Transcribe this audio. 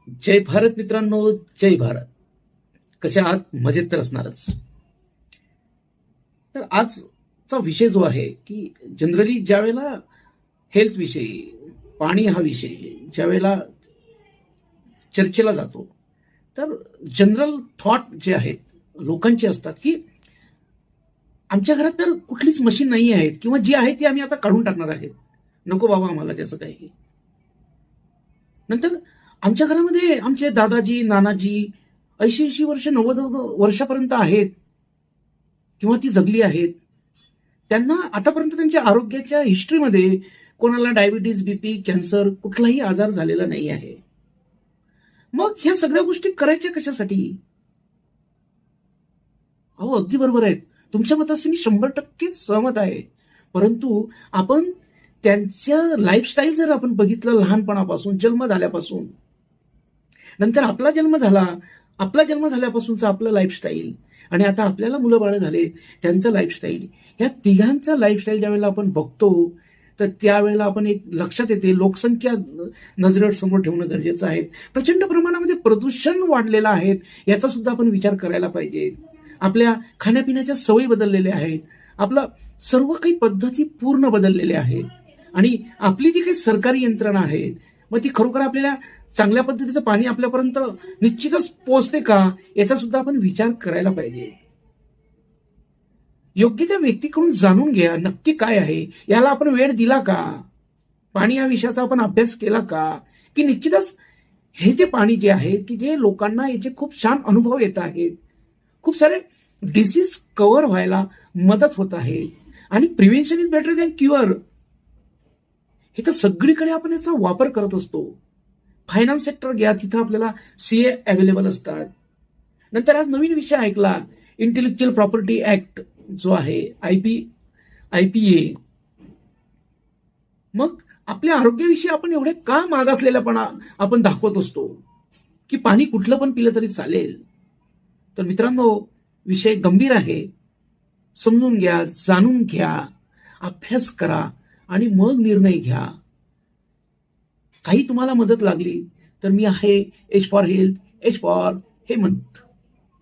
जय भारत मित्रांनो, जय भारत. कसे आहात? मजेत तर असणारच. तर आजचा विषय जो आहे की जनरली ज्यावेळेला हेल्थ विषयी, पाणी हा विषय ज्यावेळेला चर्चेला जातो, तर जनरल थॉट जे आहेत लोकांचे असतात की आमच्या घरात तर कुठलीच मशीन नाही आहेत किंवा जी आहे ती आम्ही आता काढून टाकणार आहेत. नको बाबा आम्हाला त्याचं काही. नंतर आमच्या घरामध्ये आमचे दादाजी, नानाजी 80-80 वर्ष, 90 वर्षापर्यंत आहेत किंवा ती जगली आहेत. त्यांना आतापर्यंत त्यांच्या आरोग्याच्या हिस्ट्रीमध्ये कोणाला डायबिटीज, बीपी, कॅन्सर कुठलाही आजार झालेला नाही आहे. मग ह्या सगळ्या गोष्टी करायच्या कशासाठी? अहो, अगदी बरोबर आहेत. तुमच्या मताशी मी 100% सहमत आहे. परंतु आपण त्यांच्या लाईफस्टाईल जर आपण बघितलं लहानपणापासून, जन्म झाल्यापासून, नंतर आपला जन्म झाल्यापासूनचं आपलं लाईफस्टाईल आणि आता आपल्याला मुलं बाळं झाले त्यांचं लाईफस्टाईल, या तिघांचं लाईफस्टाईल ज्यावेळेला आपण बघतो तर त्यावेळेला आपण एक लक्षात येते लोकसंख्या नजरेसमोर ठेवणं गरजेचं आहे. प्रचंड प्रमाणामध्ये प्रदूषण वाढलेलं आहे, याचा सुद्धा आपण विचार करायला पाहिजे. आपल्या खाण्यापिण्याच्या सवयी बदललेल्या आहेत, आपलं सर्व काही पद्धती पूर्ण बदललेल्या आहेत आणि आपली जी काही सरकारी यंत्रणा आहेत मग ती खरोखर आपल्याला चांगल्या पद्धतीचं पाणी आपल्यापर्यंत निश्चितच पोहोचते का, याचा सुद्धा आपण विचार करायला पाहिजे. योग्य त्या व्यक्तीकडून जाणून घ्या नक्की काय आहे, याला आपण वेळ दिला का, पाणी या विषयाचा आपण अभ्यास केला का, की निश्चितच हे जे पाणी जे आहे की जे लोकांना याचे खूप छान अनुभव येत आहेत, खूप सारे डिसीज कव्हर व्हायला मदत होत आहे आणि prevention is better than cure. हे तर सगळीकडे आपण याचा वापर करत असतो. फायनान्स सेक्टर घ्या, तिथं आपल्याला सीए अवेलेबल असतात. नंतर आज नवीन विषय ऐकला, इंटेलेक्च्युअल प्रॉपर्टी ऍक्ट जो आहे, आयपीए. मग आपल्या आरोग्याविषयी आपण एवढे का मागासलेलापणा आपण दाखवत असतो की पाणी कुठलं पण पिलं तरी चालेल. तर मित्रांनो, विषय गंभीर आहे. समजून घ्या, जाणून घ्या, अभ्यास करा आणि मग निर्णय घ्या. काही तुम्हाला मदत लागली तर मी आहे H for health, H for Hemant.